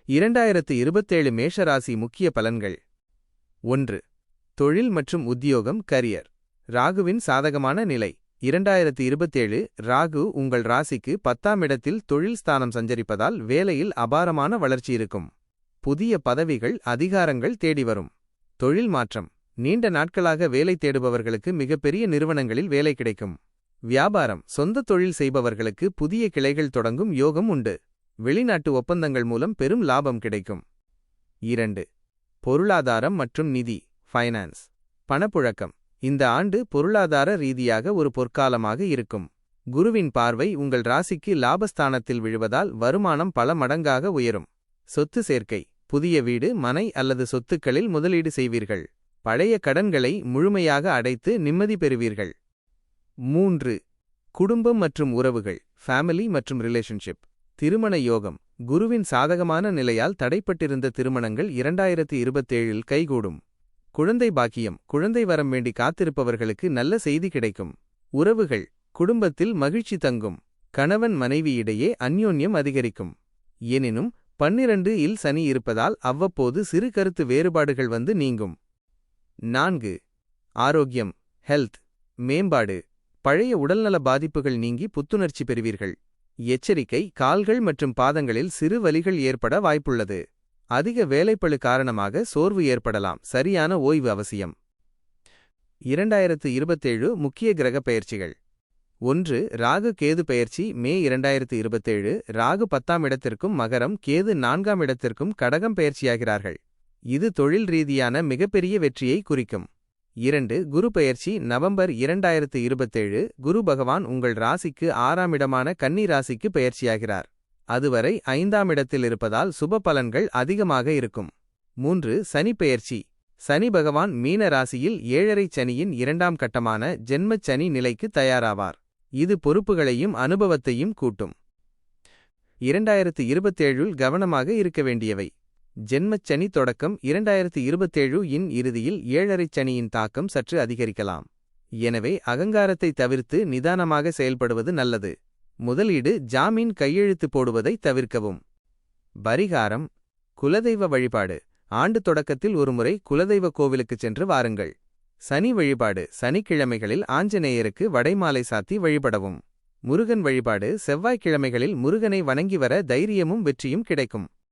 2027 மேஷ ராசி முக்கிய பலன்கள். 1. தொழில் மற்றும் உத்தியோகம் கரியர். ராகுவின் சாதகமான நிலை. 2027 ராகு உங்கள் ராசிக்கு 10ஆம் இடத்தில் தொழில் ஸ்தானம் சஞ்சரிப்பதால் வேலையில் அபாரமான வளர்ச்சி இருக்கும். புதிய பதவிகள் அதிகாரங்கள் தேடி வரும். தொழில் மாற்றம். நீண்ட நாட்களாக வேலை தேடுபவர்களுக்கு மிகப்பெரிய நிறுவனங்களில் வேலை கிடைக்கும். வியாபாரம். சொந்த தொழில் செய்பவர்களுக்கு புதிய கிளைகள் தொடங்கும் யோகம் உண்டு. வெளிநாட்டு ஒப்பந்தங்கள் மூலம் பெரும் லாபம் கிடைக்கும். 2. பொருளாதாரம் மற்றும் நிதி ஃபைனான்ஸ். பணப்புழக்கம். இந்த ஆண்டு பொருளாதார ரீதியாக ஒரு பொற்காலமாக இருக்கும். குருவின் பார்வை உங்கள் ராசிக்கு லாபஸ்தானத்தில் விழுவதால் வருமானம் பல மடங்காக உயரும். சொத்து சேர்க்கை. புதிய வீடு, மனை அல்லது சொத்துக்களில் முதலீடு செய்வீர்கள். பழைய கடன்களை முழுமையாக அடைத்து நிம்மதி பெறுவீர்கள். 3. குடும்பம் மற்றும் உறவுகள் ஃபேமிலி மற்றும் ரிலேஷன்ஷிப். திருமண யோகம். குருவின் சாதகமான நிலையால் தடைப்பட்டிருந்த திருமணங்கள் 2027 கைகூடும். குழந்தை பாக்கியம். குழந்தை வரம் வேண்டி காத்திருப்பவர்களுக்கு நல்ல செய்தி கிடைக்கும். உறவுகள். குடும்பத்தில் மகிழ்ச்சி தங்கும். கணவன் மனைவியிடையே அந்யோன்யம் அதிகரிக்கும். எனினும் 12 இல் சனி இருப்பதால் அவ்வப்போது சிறு கருத்து வேறுபாடுகள் வந்து நீங்கும். 4. ஆரோக்கியம் ஹெல்த் மேம்பாடு. பழைய உடல்நல பாதிப்புகள் நீங்கி புத்துணர்ச்சி பெறுவீர்கள். எச்சரிக்கை. கால்கள் மற்றும் பாதங்களில் சிறு வலிகள் ஏற்பட வாய்ப்புள்ளது. அதிக வேலைப்பளு காரணமாக சோர்வு ஏற்படலாம். சரியான ஓய்வு அவசியம். 2027 முக்கிய கிரக பெயர்ச்சிகள். 1. ராகு கேது பெயர்ச்சி மே 2027. ராகு 10ஆம் இடத்திற்கும் மகரம், கேது 4ஆம் இடத்திற்கும் கடகம் பெயர்ச்சியாகிறார்கள். இது தொழில் ரீதியான மிகப்பெரிய வெற்றியை குறிக்கும். 2. குரு பெயர்ச்சி நவம்பர் 2027. குரு பகவான் உங்கள் ராசிக்கு 6ஆம் இடமான கன்னி ராசிக்கு பெயர்ச்சியாகிறார். அதுவரை 5ஆம் இடத்தில் இருப்பதால் சுப பலன்கள் அதிகமாக இருக்கும். 3. சனி பெயர்ச்சி. சனி பகவான் மீன ராசியில் 7.5 சனியின் 2ஆம் கட்டமான ஜென்மச் சனி நிலைக்கு தயாராவார். இது பொறுப்புகளையும் அனுபவத்தையும் கூட்டும். 2027 கவனமாக இருக்க வேண்டியவை. ஜென்மச்சனி தொடக்கம் 2027 இன் இறுதியில் 7.5 சனியின் தாக்கம் சற்று அதிகரிக்கலாம். எனவே அகங்காரத்தை தவிர்த்து நிதானமாக செயல்படுவது நல்லது. முதலீடு, ஜாமீன் கையெழுத்து போடுவதை தவிர்க்கவும். பரிகாரம். குலதெய்வ வழிபாடு. ஆண்டு தொடக்கத்தில் ஒருமுறை குலதெய்வ கோவிலுக்குச் சென்று வாருங்கள். சனி வழிபாடு. சனிக்கிழமைகளில் ஆஞ்சநேயருக்கு வடைமாலை சாத்தி வழிபடவும். முருகன் வழிபாடு. செவ்வாய்க்கிழமைகளில் முருகனை வணங்கி வர தைரியமும் வெற்றியும் கிடைக்கும்.